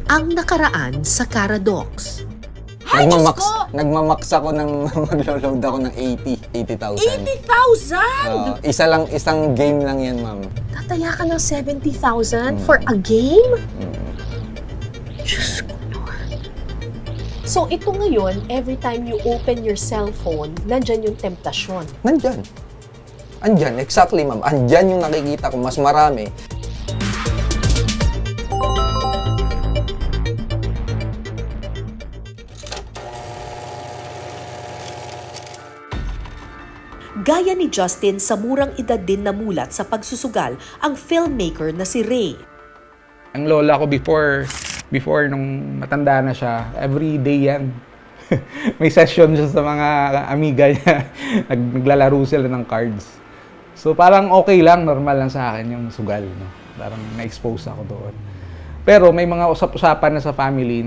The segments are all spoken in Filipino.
Ang nakaraan sa Caradox. Ay, nagmamax ako ng maglo-load ako ng 80,000. 80,000? Isang game lang yan, ma'am. Tataya ka ng 70,000 for a game? Diyos ko, Lord. So ito ngayon, every time you open your cellphone, nandyan yung temptasyon. Nandyan. Andyan, exactly, ma'am. Andyan yung nakikita ko, mas marami. Gaya ni Justin, sa murang edad din namulat sa pagsusugal ang filmmaker na si Ray. Ang lola ko before nung matanda na siya, every day yan. May session siya sa mga amiga niya. Naglalaro sila ng cards. So parang okay lang, normal lang sa akin yung sugal. No? Parang na-expose ako doon. Pero may mga usap-usapan na sa family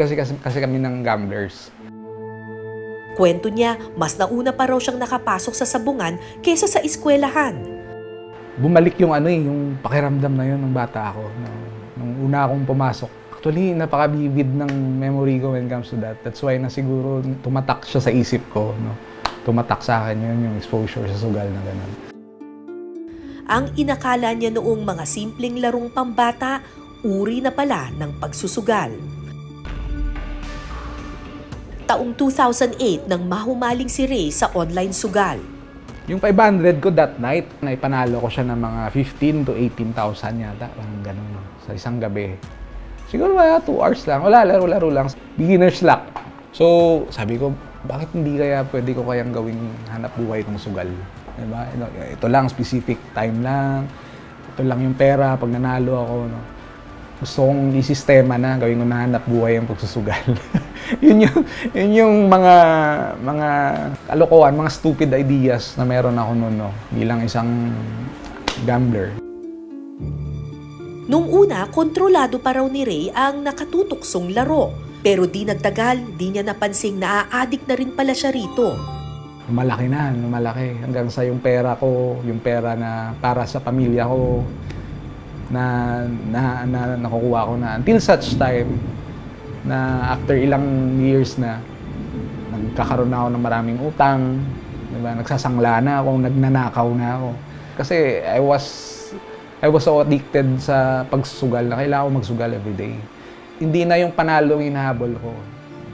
kasi kami ng gamblers. Kwento niya, mas nauna pa raw siyang nakapasok sa sabungan kaysa sa eskwelahan. Bumalik yung yung pakiramdam na yun ng bata ako. Nung una akong pumasok. Actually, napaka-vivid ng memory ko when it comes to that. That's why na siguro tumatak siya sa isip ko. No? Tumatak sa akin yun, yung exposure sa sugal na gano'n. Ang inakala niya noong mga simpleng larong pambata, uri na pala ng pagsusugal. Taong 2008 nang mahumaling si Ray sa online sugal. Yung 500 ko that night, naipanalo ko siya ng mga 15 to 18,000 yata. Parang gano'n, no? Sa isang gabi. Siguro 2 hours lang. Wala, laro-laro lang. Beginner's luck. So, sabi ko, bakit hindi kaya pwede ko kayang gawing hanap buhay kong sugal? Diba? Ito lang, specific time lang. Ito lang yung pera pag nanalo ako. No? Gusto kong isistema na, gawin ko na hanap buhay ang pagsusugal. yun yung mga kalokohan, mga stupid ideas na meron ako noon, no? Bilang isang gambler. Nung una, kontrolado pa raw ni Ray ang nakatutuksong laro. Pero di nagtagal, di niya napansing na-a-addict na rin pala siya rito. Malaki na, malaki. Hanggang sa yung pera ko, yung pera na para sa pamilya ko, na nakukuha ko na. Until such time, na after ilang years na, nagkakaroon na ako ng maraming utang, diba? Nagsasangla na ako, nagnanakaw na ako. Kasi I was so addicted sa pagsusugal na kailangan ko magsugal everyday. Hindi na yung panalo yung hinahabol ko.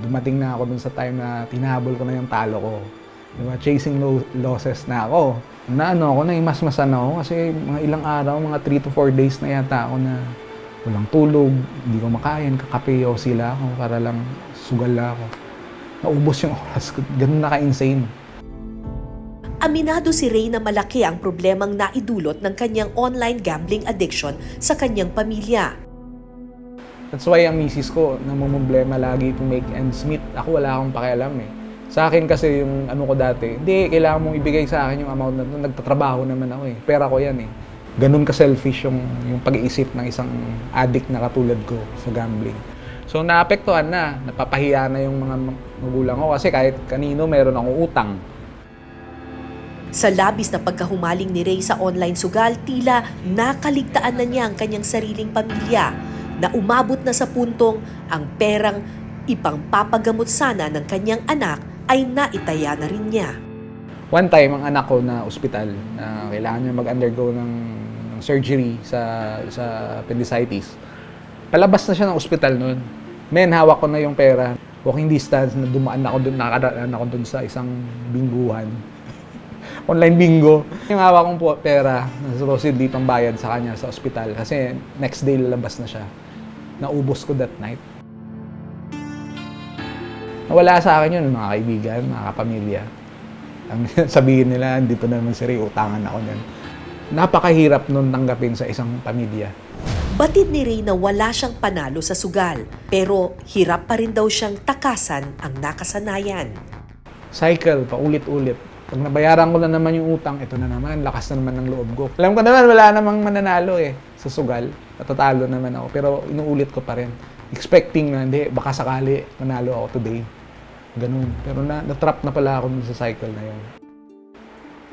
Dumating na ako dun sa time na tinahabol ko na yung talo ko. Diba? Chasing losses na ako. Naimasmasan ako kasi mga ilang araw, mga 3 to 4 days na yata ako na walang tulog, hindi ko makain, kakape o sila ako para lang sugal ako. Naubos yung oras ko. Ganun na ka-insane. Aminado si Ray na malaki ang problemang naidulot ng kanyang online gambling addiction sa kanyang pamilya. That's why ang misis ko namumblema lagi to make ends meet. Ako wala akong pakialam eh. Sa akin kasi yung ko dati, hindi, kailangan mong ibigay sa akin yung amount na nagtatrabaho naman ako eh. Pera ko yan eh. Ganun ka-selfish yung pag-iisip ng isang addict na katulad ko sa gambling. So naapektuhan na, napapahiya na yung mga magulang ko kasi kahit kanino meron akong utang. Sa labis na pagkahumaling ni Ray sa online sugal, tila nakaligtaan na niya ang kanyang sariling pamilya na umabot na sa puntong ang perang ipangpapagamot sana ng kanyang anak ay naitaya na rin niya. One time, ang anak ko na ospital, na kailangan niya mag-undergo ng surgery sa appendicitis. Palabas na siya ng ospital noon. Hawak ko na yung pera. Walking distance, na dumaan ako doon, nakadaan ako doon sa isang bingguhan. Online bingo. Yung hawak kong pera, supposedly pambayad sa kanya sa ospital. Kasi next day lalabas na siya. Naubos ko that night. Nawala sa akin yun, mga kaibigan, mga kapamilya. Ang sabihin nila, dito na naman si Ray, utangan ako niyan. Napakahirap nun tanggapin sa isang pamilya. Batid ni Ray na wala siyang panalo sa sugal, pero hirap pa rin daw siyang takasan ang nakasanayan. Cycle, paulit-ulit. Pag nabayaran ko na naman yung utang, ito na naman, lakas na naman ng loob ko. Alam ko naman, wala namang mananalo eh sa sugal. Natatalo naman ako, pero inuulit ko pa rin. Expecting na, hindi, baka sakali manalo ako today. Ganun. Pero na-trap na pala ako sa cycle na yun.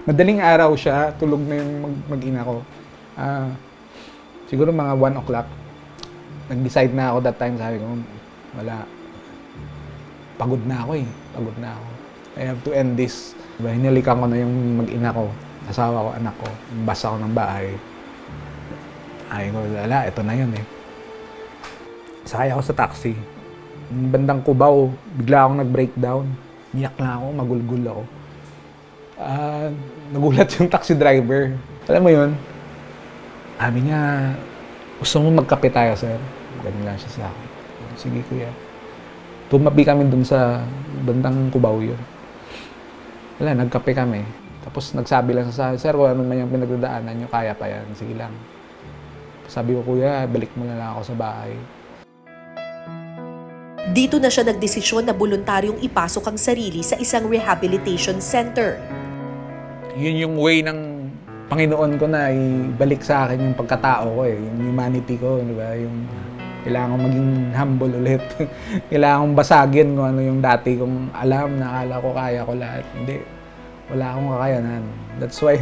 Madaling araw siya, tulog na yung mag-ina ko. Siguro mga 1 o'clock. nag-decide na ako that time, sabi ko, wala. Pagod na ako eh. Pagod na ako. I have to end this. Hinalikan ko na yung mag-ina ko, asawa ko, anak ko. Basa ko ng bahay. Ay ko, wala, ito na yun eh. Sakay ako sa taxi. Bandang Cubao, bigla akong nag-breakdown. Iyak na ako, magulgul ako. Nagulat yung taxi driver. Alam mo yun, sabi niya, gusto mo magkape tayo, sir? Ganun lang siya sa akin. Sige, kuya. Tumabi kami dun sa bandang Cubao yun. Wala, nagkape kami. Tapos nagsabi lang sa akin, sir, kung ano man yung pinagdadaanan nyo, kaya pa yan. Sige lang. Sabi ko, kuya, balik mo na lang ako sa bahay. Dito na siya nagdesisyon na voluntaryong ipasok ang sarili sa isang rehabilitation center. Yun yung way ng Panginoon ko na ibalik sa akin yung pagkatao ko eh, yung humanity ko, di ba? Yung kailangan kong maging humble ulit. Kailangan kong basagin kung ano yung dati kong alam na akala ko kaya ko lahat. Hindi. Wala akong kakayanan. That's why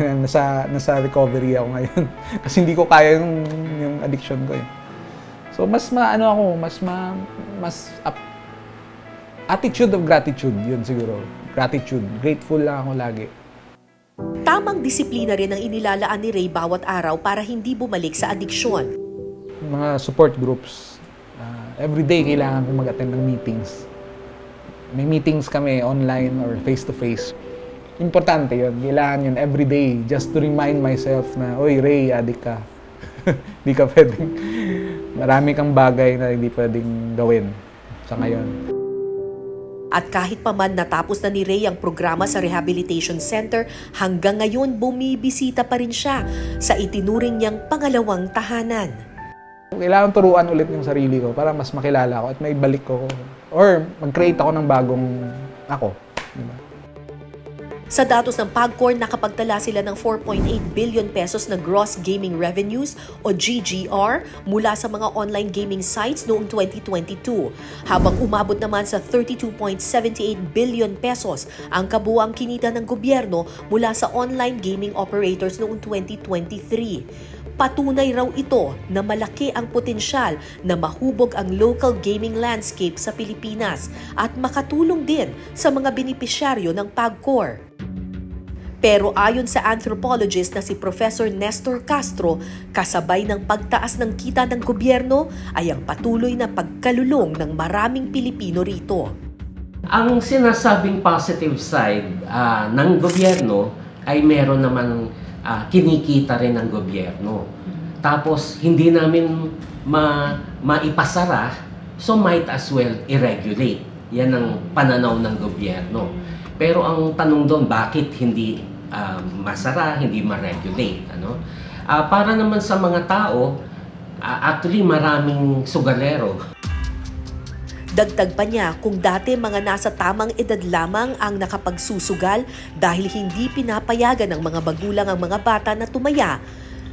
nasa recovery ako ngayon. Kasi hindi ko kaya yung addiction ko eh. So mas attitude of gratitude yun siguro. Gratitude. Grateful lang ako lagi. Tamang disiplina rin ang inilalaan ni Ray bawat araw para hindi bumalik sa adiksyon. Mga support groups. Everyday kailangan ko mag-attend ng meetings. May meetings kami online or face-to-face. Importante yun. Kailangan yun everyday just to remind myself na, oy Ray, addict ka. Hindi ka pwedeng, marami kang bagay na hindi pwedeng gawin sa ngayon. At kahit pa man natapos na ni Ray ang programa sa Rehabilitation Center, hanggang ngayon bumibisita pa rin siya sa itinuring niyang pangalawang tahanan. Kailangan turuan ulit yung sarili ko para mas makilala ko at may balik ko or mag-create ako ng bagong ako. Diba? Sa datos ng PAGCOR, nakapagtala sila ng 4.8 billion pesos na gross gaming revenues o GGR mula sa mga online gaming sites noong 2022, habang umabot naman sa 32.78 billion pesos ang kabuuang kinita ng gobyerno mula sa online gaming operators noong 2023. Patunay raw ito na malaki ang potensyal na mahubog ang local gaming landscape sa Pilipinas at makatulong din sa mga benepisyaryo ng PAGCOR. Pero ayon sa anthropologist na si Professor Nestor Castro, kasabay ng pagtaas ng kita ng gobyerno ay ang patuloy na pagkalulong ng maraming Pilipino rito. Ang sinasabing positive side ng gobyerno ay meron naman kinikita rin ng gobyerno. Tapos hindi namin maipasara, so might as well i-regulate. Yan ang pananaw ng gobyerno. Pero ang tanong doon, bakit hindi masara, hindi ma-regulate? Ano? Para naman sa mga tao, actually maraming sugalero. Dagdag pa niya, kung dati mga nasa tamang edad lamang ang nakapagsusugal dahil hindi pinapayagan ng mga magulang ang mga bata na tumaya,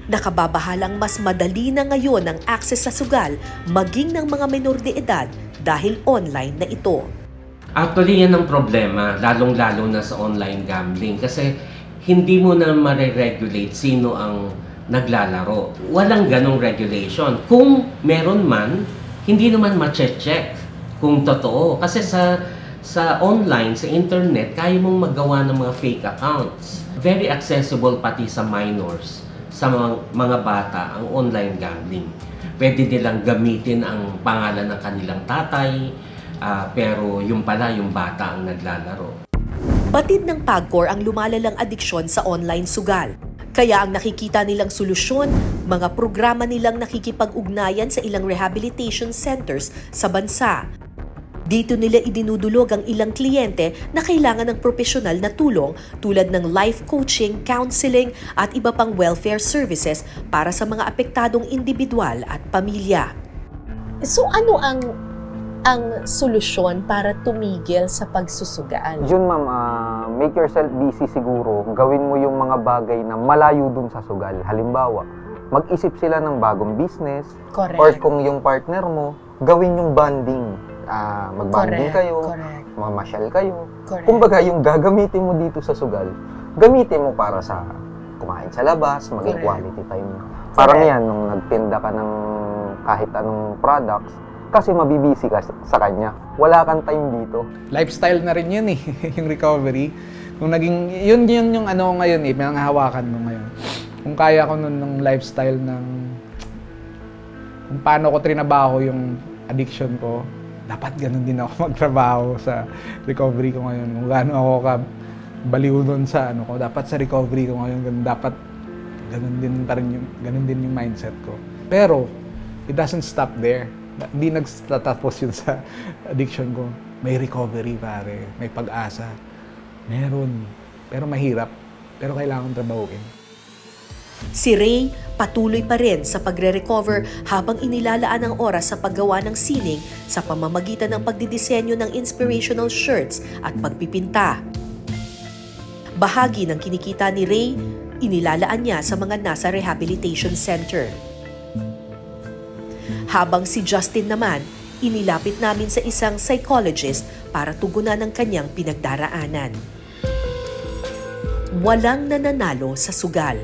nakababahalang mas madali na ngayon ang access sa sugal maging ng mga menor de edad dahil online na ito. Actually, yan ang problema, lalong-lalo na sa online gambling kasi hindi mo na ma-regulate sino ang naglalaro. Walang ganong regulation. Kung meron man, hindi naman ma-check kung totoo. Kasi sa online, sa internet, kaya mong magawa ng mga fake accounts. Very accessible pati sa minors, sa mga bata, ang online gambling. Pwede nilang gamitin ang pangalan ng kanilang tatay, pero yung pala, yung bata ang naglalaro. Batid ng PAGCOR ang lumalalang adiksyon sa online sugal. Kaya ang nakikita nilang solusyon, mga programa nilang nakikipag-ugnayan sa ilang rehabilitation centers sa bansa. Dito nila idinudulog ang ilang kliyente na kailangan ng profesional na tulong tulad ng life coaching, counseling at iba pang welfare services para sa mga apektadong individual at pamilya. So ano ang solusyon para tumigil sa pagsusugal? Yun ma'am, make yourself busy siguro. Gawin mo yung mga bagay na malayo dun sa sugal. Halimbawa, mag-isip sila ng bagong business. Correct. Or kung yung partner mo, gawin yung bonding. Mag-bonding kayo, mamasyal kayo. Correct. Kumbaga, yung gagamitin mo dito sa sugal, gamitin mo para sa kumain sa labas, maging quality time. Parang yan, nung nagtinda ka ng kahit anong products kasi mabibisi ka sa kanya. Wala kang time dito. Lifestyle na rin yun eh, yung recovery. Kung naging, yun yung ano ngayon eh, pinanghahawakan mo ngayon. Kung kaya ko nun ng lifestyle ng, kung paano ko trinabaho yung addiction ko, dapat ganun din ako magtrabaho sa recovery ko ngayon. Kung gaano ako baliw doon sa ano ko, dapat sa recovery ko ngayon, dapat ganun din pa rin ganun din yung mindset ko. Pero it doesn't stop there. Hindi nagtatapos yun sa addiction ko. May recovery pare, may pag-asa. Meron. Pero mahirap. Pero kailangan trabahuin. Si Ray patuloy pa rin sa pagre-recover habang inilalaan ang oras sa paggawa ng sining sa pamamagitan ng pagdidisenyo ng inspirational shirts at pagpipinta. Bahagi ng kinikita ni Ray, inilalaan niya sa mga nasa rehabilitation center. Habang si Justin naman, inilapit namin sa isang psychologist para tugunan ang kanyang pinagdaraanan. Walang nananalo sa sugal.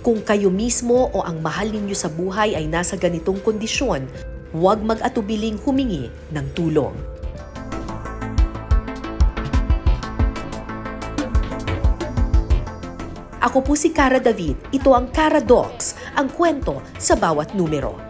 Kung kayo mismo o ang mahal ninyo sa buhay ay nasa ganitong kondisyon, huwag mag-atubiling humingi ng tulong. Ako po si Cara David. Ito ang Cara Docs, ang kwento sa bawat numero.